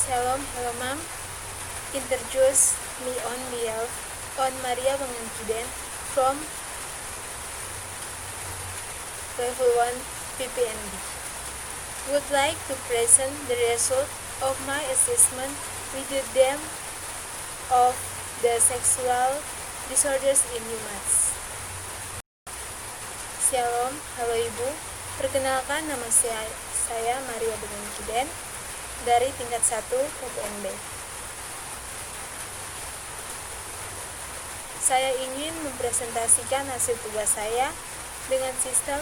Shalom, hello ma'am. Introduce me on behalf on Maria Bangangkiden from level 1 PPNB. Would like to present the result of my assessment with them of the sexual disorders in humans. Shalom, halo Ibu. Perkenalkan, nama saya Maria Bangangkiden dari tingkat 1 PPNB. Saya ingin mempresentasikan hasil tugas saya dengan sistem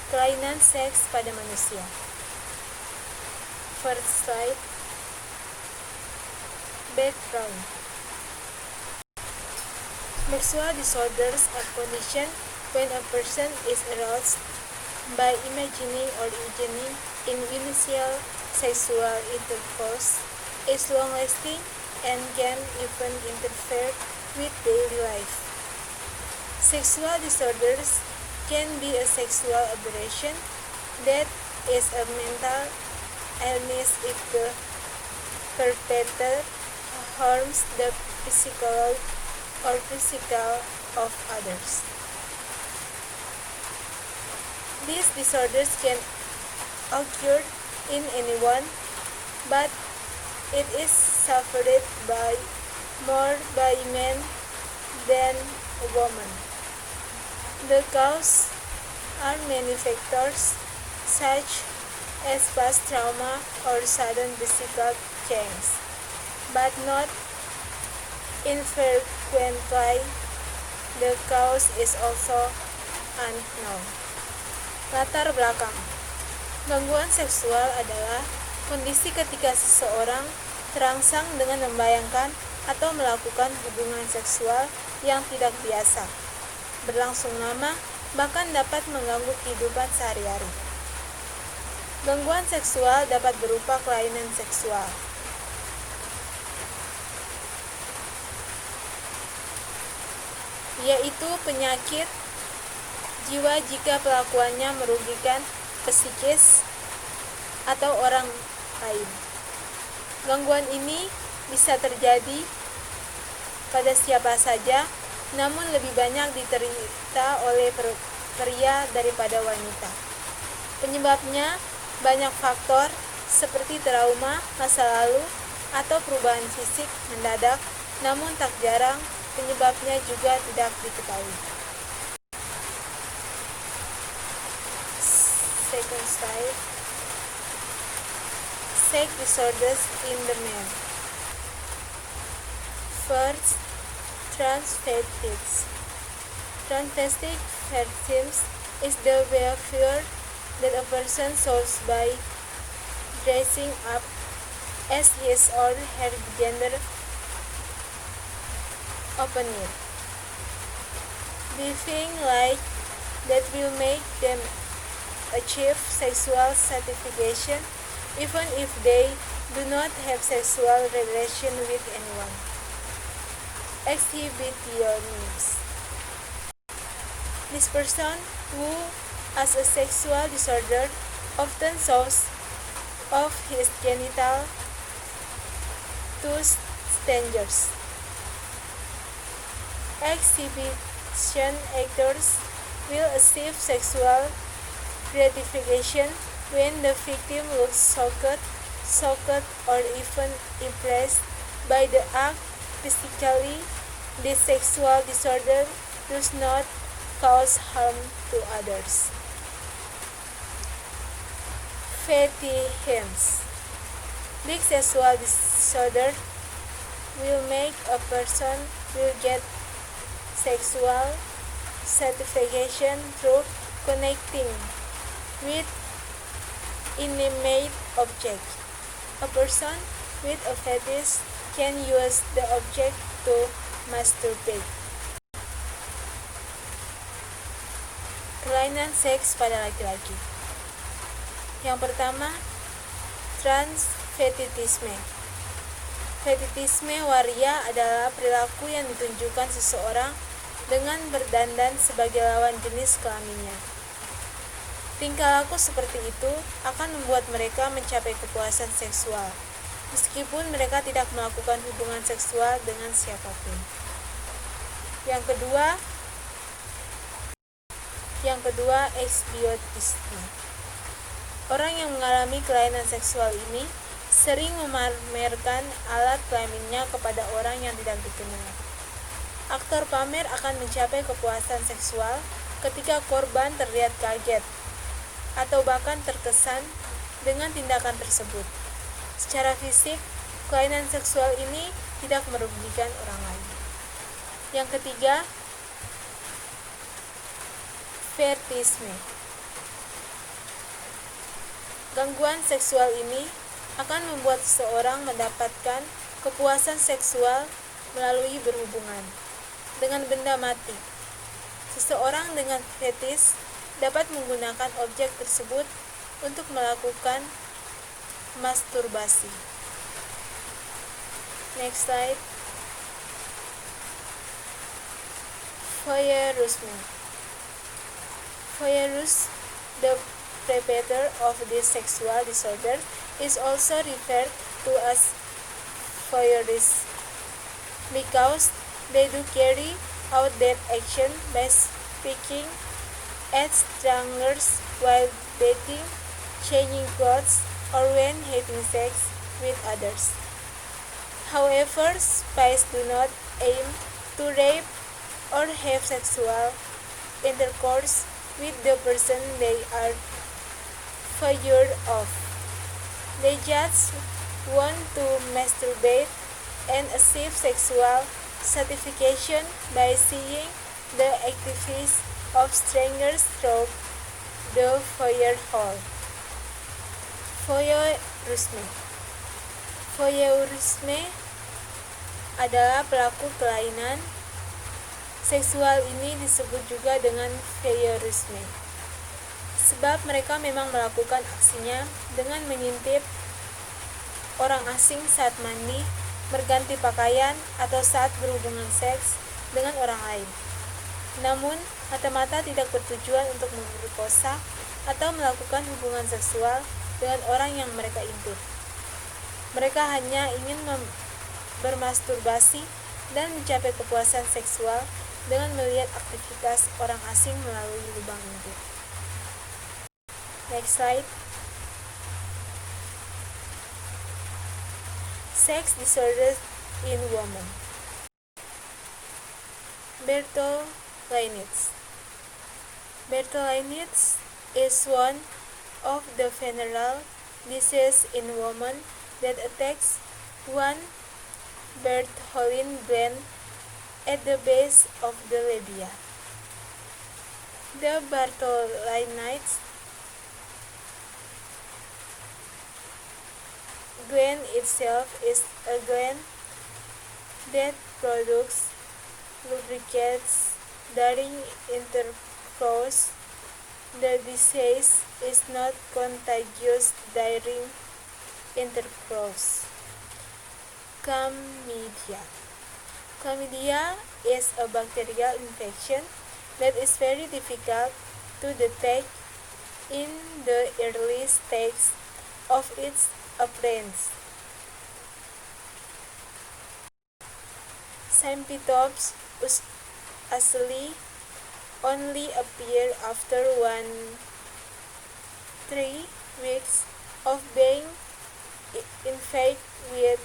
kelainan seks pada manusia. First slide. Background. Sexual disorders are condition when a person is aroused by imagining or engaging in initial sexual intercourse, is long-lasting, and can even interfere with daily life. Sexual disorders can be a sexual aberration that is a mental illness if the perpetrator harms the physical of others. These disorders can occur in anyone, but it is suffered by more by men than women. The cause are many factors, such as past trauma or sudden physical change, but not infrequently the cause is also unknown. Latar belakang. Gangguan seksual adalah kondisi ketika seseorang terangsang dengan membayangkan atau melakukan hubungan seksual yang tidak biasa, berlangsung lama, bahkan dapat mengganggu kehidupan sehari-hari. Gangguan seksual dapat berupa kelainan seksual, yaitu penyakit jiwa jika pelakuannya merugikan psikis atau orang lain. Gangguan ini bisa terjadi pada siapa saja, namun lebih banyak diderita oleh pria daripada wanita. Penyebabnya banyak faktor seperti trauma masa lalu atau perubahan fisik mendadak, namun tak jarang penyebabnya juga tidak diketahui. Second slide. Sex disorders in the men. First, transvestites. Transvestic victims is the behavior that a person shows by dressing up as his or her gender opposite. Behaving like that will make them achieve sexual satisfaction even if they do not have sexual relation with anyone. Exhibitionism. This person who has a sexual disorder often shows off his genital to strangers. Exhibition actors will achieve sexual gratification when the victim looks shocked or even impressed by the act physically. This sexual disorder does not cause harm to others. Fetishism. This sexual disorder will make a person will get sexual satisfaction through connecting with inanimate objects. A person with a fetish can use the object to masturbate. Kelainan seks pada laki-laki. Yang pertama, transvestitisme. Fetishisme waria adalah perilaku yang ditunjukkan seseorang dengan berdandan sebagai lawan jenis kelaminnya. Tingkah laku seperti itu akan membuat mereka mencapai kepuasan seksual. meskipun mereka tidak melakukan hubungan seksual dengan siapapun. Yang kedua, eksbiotisme. Orang yang mengalami kelainan seksual ini sering memamerkan alat kelaminnya kepada orang yang tidak dikenal. Aktor pamer akan mencapai kepuasan seksual ketika korban terlihat kaget atau bahkan terkesan dengan tindakan tersebut. Secara fisik, kelainan seksual ini tidak merugikan orang lain. Yang ketiga, fetishisme. Gangguan seksual ini akan membuat seseorang mendapatkan kepuasan seksual melalui berhubungan dengan benda mati. Seseorang dengan fetis dapat menggunakan objek tersebut untuk melakukan masturbasi. Next slide. Voyeurism. Voyeurs, the perpetrator of this sexual disorder, is also referred to as voyeurists because they do carry out that action by speaking at strangers while bathing, changing clothes, or when having sex with others. However, spies do not aim to rape or have sexual intercourse with the person they are voyeur of. They just want to masturbate and achieve sexual satisfaction by seeing the activities of strangers through the voyeur hole. Voyeurisme. Voyeurisme adalah pelaku kelainan seksual ini disebut juga dengan voyeurisme, sebab mereka memang melakukan aksinya dengan mengintip orang asing saat mandi, berganti pakaian, atau saat berhubungan seks dengan orang lain. Namun, mata-mata tidak bertujuan untuk memperkosa atau melakukan hubungan seksual dengan orang yang mereka intip. Mereka hanya ingin bermasturbasi dan mencapai kepuasan seksual dengan melihat aktivitas orang asing melalui lubang intip. Next slide. Sex disorders in women. Bertholinitis. Bertholinitis is one of the venereal diseases in women that attacks one Bartholin gland at the base of the labia. The Bartholinitis gland itself is a gland that produces lubricates during intercourse. The disease is not contagious during intercourse. Chlamydia. Chlamydia is a bacterial infection that is very difficult to detect in the early stages of its appearance. Symptoms usually only appear after 1-3 weeks of being infected with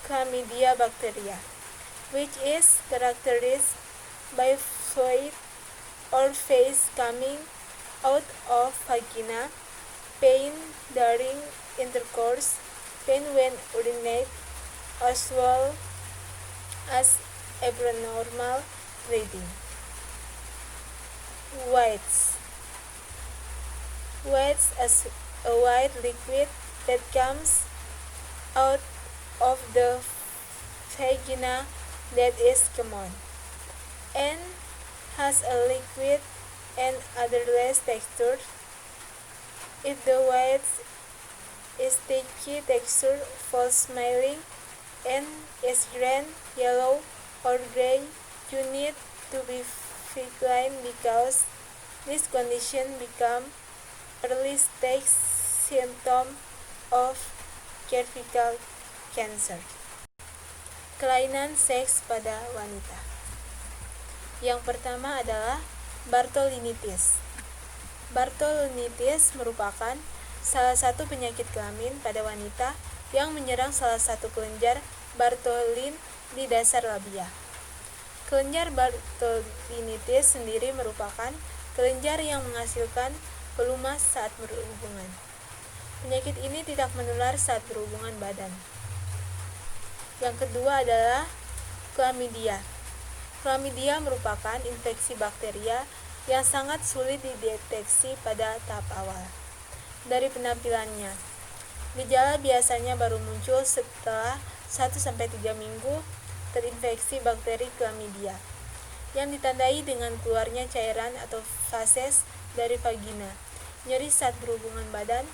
Chlamydia bacteria, which is characterized by fluid or phase coming out of vagina, pain during intercourse, pain when urinate, as well as abnormal bleeding. Whites. Whites is a white liquid that comes out of the vagina that is common and has a liquid and odorless texture. If the white is sticky texture, foul smelling, and is green, yellow, or gray, you need to be vigilant because this condition become early stage symptom of cervical cancer. Kelainan seks pada wanita. Yang pertama adalah Bartholinitis. Bartholinitis merupakan salah satu penyakit kelamin pada wanita yang menyerang salah satu kelenjar Bartholin di dasar labia. Kelenjar Bartholinitis sendiri merupakan kelenjar yang menghasilkan pelumas saat berhubungan. Penyakit ini tidak menular saat berhubungan badan. Yang kedua adalah Chlamydia. Chlamydia merupakan infeksi bakteria yang sangat sulit dideteksi pada tahap awal. Dari penampilannya, gejala biasanya baru muncul setelah 1-3 minggu terinfeksi bakteri Chlamydia, yang ditandai dengan keluarnya cairan atau fases dari vagina, nyeri saat berhubungan badan,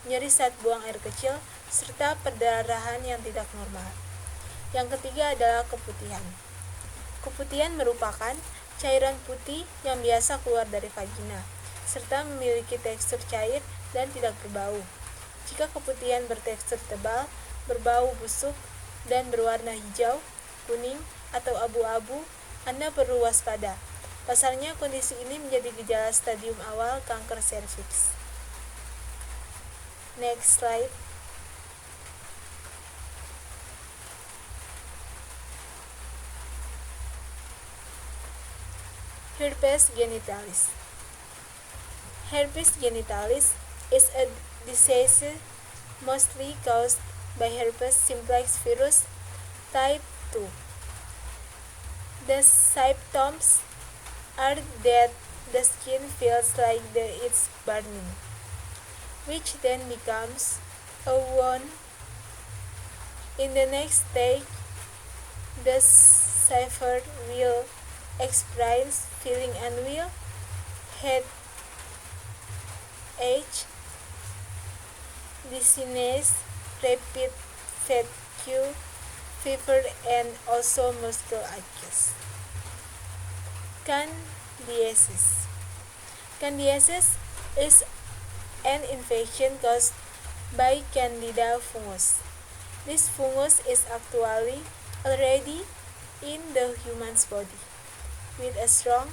nyeri saat buang air kecil, serta perdarahan yang tidak normal. Yang ketiga adalah keputihan. Keputihan merupakan cairan putih yang biasa keluar dari vagina, serta memiliki tekstur cair dan tidak berbau. Jika keputihan bertekstur tebal, berbau busuk, dan berwarna hijau, kuning, atau abu-abu, Anda perlu waspada. Pasalnya, kondisi ini menjadi gejala stadium awal kanker serviks. Next slide. Herpes genitalis. Herpes genitalis is a disease mostly caused by herpes simplex virus type 2. The symptoms are that the skin feels like it's burning, which then becomes a wound. In the next stage, the sufferer will experience feeling unwell, headache, dizziness, rapid fatigue, fever, and also muscle aches. Candidiasis. Candidiasis is an infection caused by Candida fungus. This fungus is actually already in the human's body. With a strong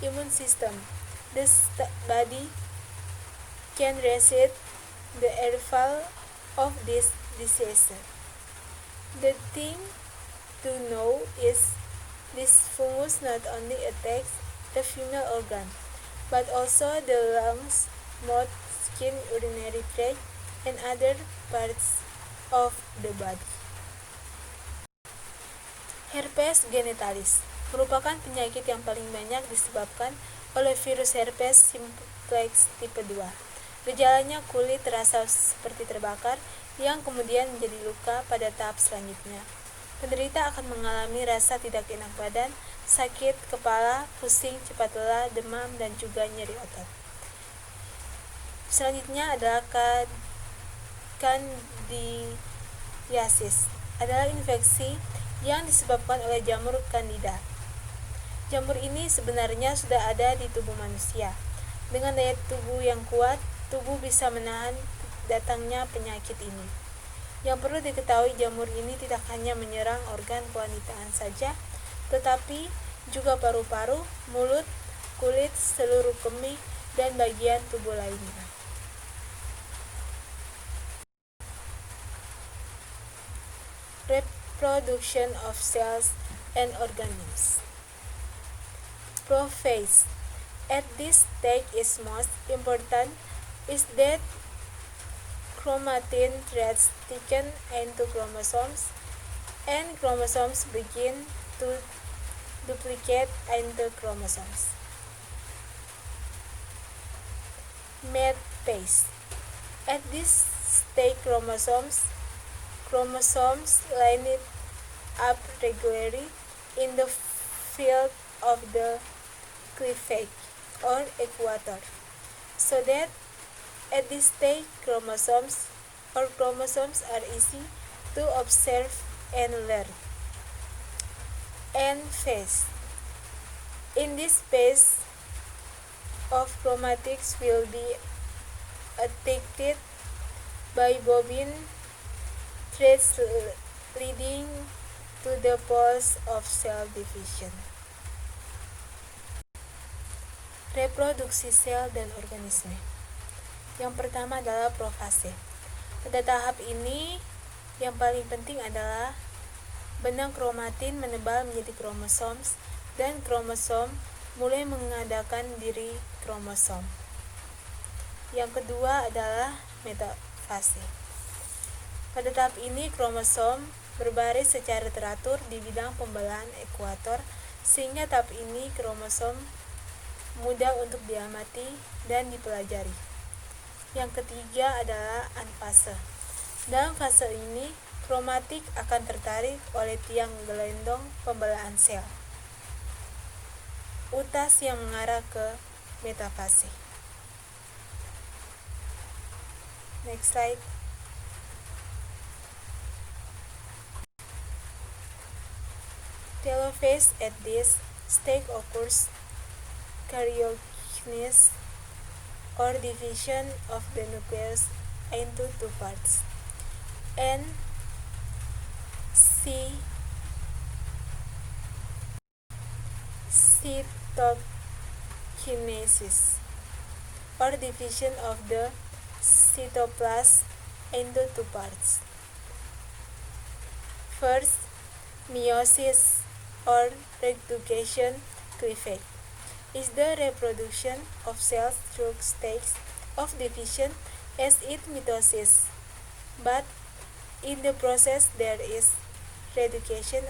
immune system, the body can resist the arrival of this disease. The thing to know is this fungus not only attacks the female organ, but also the lungs, mouth, skin, urinary tract, and other parts of the body. Herpes genitalis merupakan penyakit yang paling banyak disebabkan oleh virus herpes simplex tipe 2. Gejalanya kulit terasa seperti terbakar yang kemudian menjadi luka pada tahap selanjutnya. Penderita akan mengalami rasa tidak enak badan, sakit kepala, pusing, cepat lelah, demam, dan juga nyeri otot. Selanjutnya adalah candidiasis. Adalah infeksi yang disebabkan oleh jamur Candida. Jamur ini sebenarnya sudah ada di tubuh manusia. Dengan daya tubuh yang kuat, tubuh bisa menahan datangnya penyakit ini. Yang perlu diketahui, jamur ini tidak hanya menyerang organ kewanitaan saja, tetapi juga paru-paru, mulut, kulit, seluruh kemih, dan bagian tubuh lainnya. Reproduction of cells and organisms. Prophase. At this stage is most important is that chromatin threads thicken into chromosomes, and chromosomes begin to duplicate into chromosomes. Metaphase. At this stage, chromosomes line it up regularly in the field of the cleavage or equator, so that at this stage chromosomes are easy to observe and learn. And phase. In this phase of chromatics will be attracted by bobine threads leading to the pulse of cell division. Reproduksi sel dan organisme. Yang pertama adalah profase. Pada tahap ini, yang paling penting adalah benang kromatin menebal menjadi kromosom dan kromosom mulai mengadakan diri kromosom. Yang kedua adalah metafase. Pada tahap ini, kromosom berbaris secara teratur di bidang pembelahan ekuator, sehingga tahap ini kromosom mudah untuk diamati dan dipelajari. Yang ketiga adalah anfase. Dalam fase ini, kromatik akan tertarik oleh tiang gelendong pembelahan sel, utas yang mengarah ke metafase. Next slide. Telophase at this stage occurs karyokinesis or division of the nucleus into two parts, and cytokinesis or division of the cytoplasm into two parts. First, meiosis or reduction cleavage is the reproduction of cells through stages of division as in mitosis, but in the process there is reduction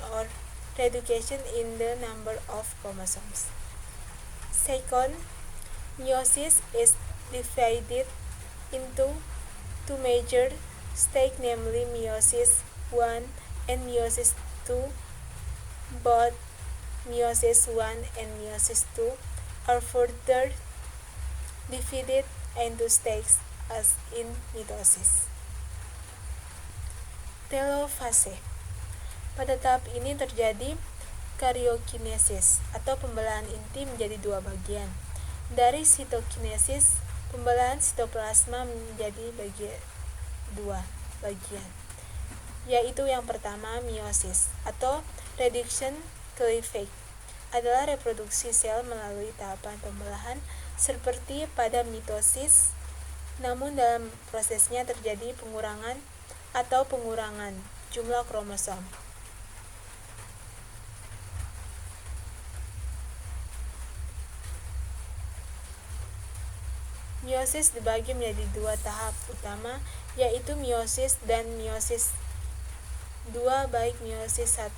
in the number of chromosomes. Second, meiosis is divided into two major stages, namely meiosis 1 and meiosis 2. Both meiosis 1 and meiosis 2 are further divided into stages as in mitosis. Telophase. Pada tahap ini terjadi karyokinesis atau pembelahan inti menjadi dua bagian. Dari sitokinesis, pembelahan sitoplasma menjadi dua bagian, yaitu yang pertama meiosis atau reduction cleavage adalah reproduksi sel melalui tahapan pembelahan seperti pada mitosis, namun dalam prosesnya terjadi pengurangan jumlah kromosom. Meiosis dibagi menjadi dua tahap utama, yaitu meiosis dan meiosis 2, baik meiosis 1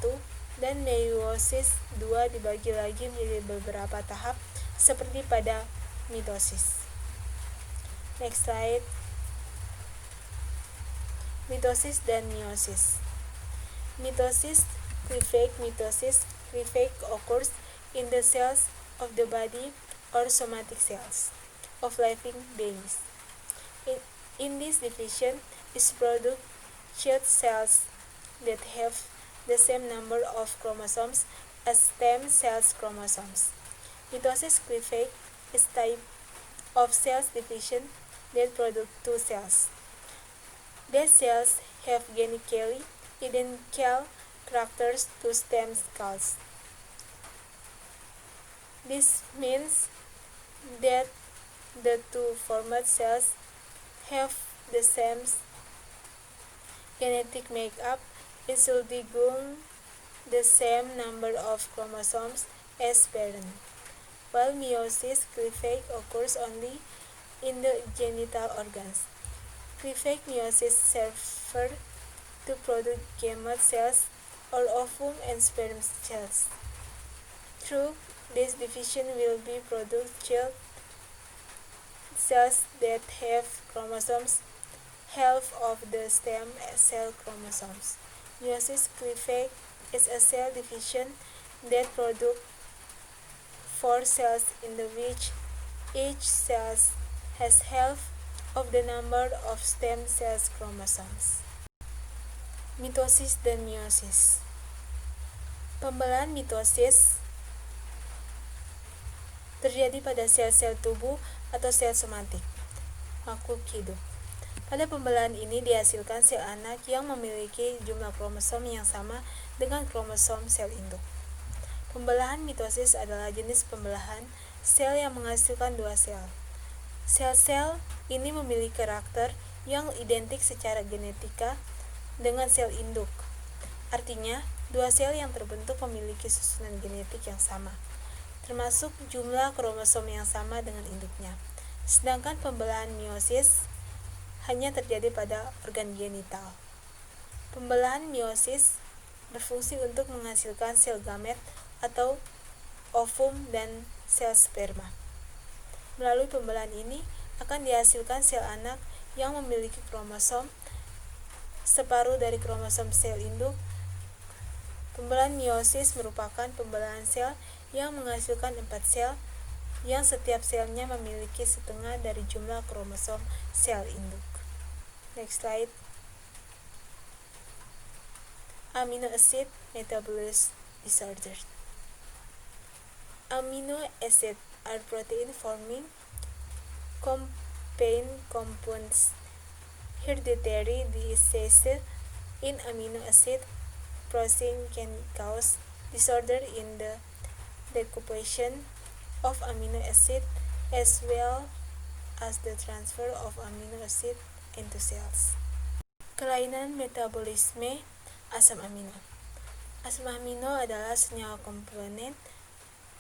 dan meiosis 2 dibagi lagi menjadi beberapa tahap seperti pada mitosis. Next slide. Mitosis dan meiosis. Mitosis cleavage occurs in the cells of the body or somatic cells of living beings. In this division is produced child cells that have the same number of chromosomes as stem cells chromosomes. Mitosis cleavage is type of cells division that produce two cells. These cells have genetically identical characters to stem cells. This means that the two formed cells have the same genetic makeup, including the same number of chromosomes as parent, while meiosis cleavage occurs only in the genital organs. Cleavage meiosis serves to produce gamete cells or ovum and sperm cells. Through this division will be produced child cells that have chromosomes half of the stem cell chromosomes. Meiosis cleavage is a cell division that produces 4 cells in which each cell has half of the number of stem cell chromosomes. Mitosis dan meiosis. Pembelahan mitosis terjadi pada sel-sel tubuh atau sel somatik. makhluk hidup. Pada pembelahan ini dihasilkan sel anak yang memiliki jumlah kromosom yang sama dengan kromosom sel induk. Pembelahan mitosis adalah jenis pembelahan sel yang menghasilkan dua sel. Sel-sel ini memiliki karakter yang identik secara genetika dengan sel induk. Artinya, dua sel yang terbentuk memiliki susunan genetik yang sama, termasuk jumlah kromosom yang sama dengan induknya. Sedangkan pembelahan meiosis hanya terjadi pada organ genital. Pembelahan meiosis berfungsi untuk menghasilkan sel gamet atau ovum dan sel sperma. Melalui pembelahan ini akan dihasilkan sel anak yang memiliki kromosom separuh dari kromosom sel induk. Pembelahan meiosis merupakan pembelahan sel yang menghasilkan 4 sel yang setiap selnya memiliki setengah dari jumlah kromosom sel induk. Next slide. Amino acid metabolism disorder. Amino acids are protein-forming compounds. Hereditary diseases in amino acid processing can cause disorder in the decomposition of amino acid as well as the transfer of amino acid into cells. Kelainan metabolisme asam amino. Asam amino adalah senyawa komponen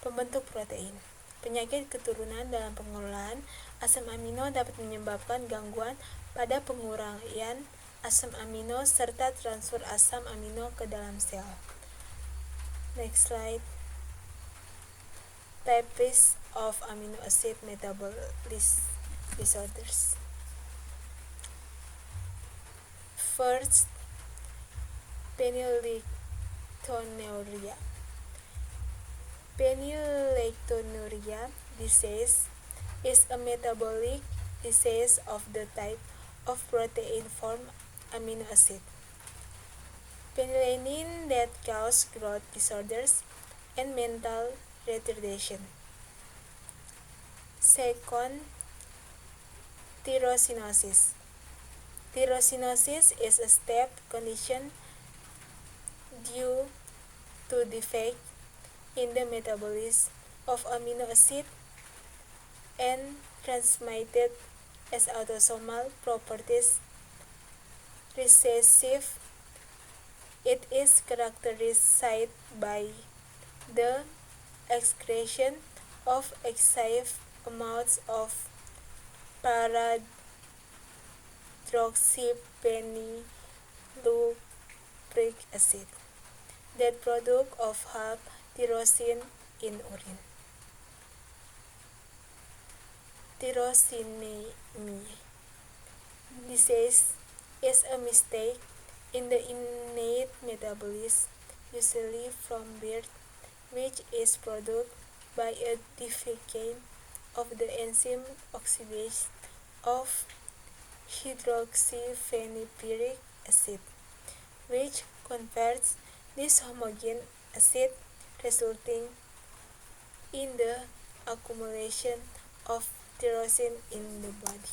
pembentuk protein. Penyakit keturunan dalam pengolahan asam amino dapat menyebabkan gangguan pada penguraian asam amino serta transfer asam amino ke dalam sel. Next slide. Types of amino acid metabolism disorders. First, phenylketonuria. Phenylketonuria disease is a metabolic disease of the type of protein form amino acid. Phenylalanine that cause growth disorders and mental retardation. Second, tyrosinosis. Tyrosinosis is a step condition due to defect in the metabolism of amino acid and transmitted as autosomal properties recessive. It is characterized by the excretion of excessive amounts of para-hydroxyphenylupric acid, that product of half tyrosine in urine. Tyrosinemia disease is a mistake in the innate metabolism, usually from birth, which is produced by a defect of the enzyme oxidase of hydroxyphenylupric acid, which converts this homogeneous acid, resulting in the accumulation of tyrosine in the body.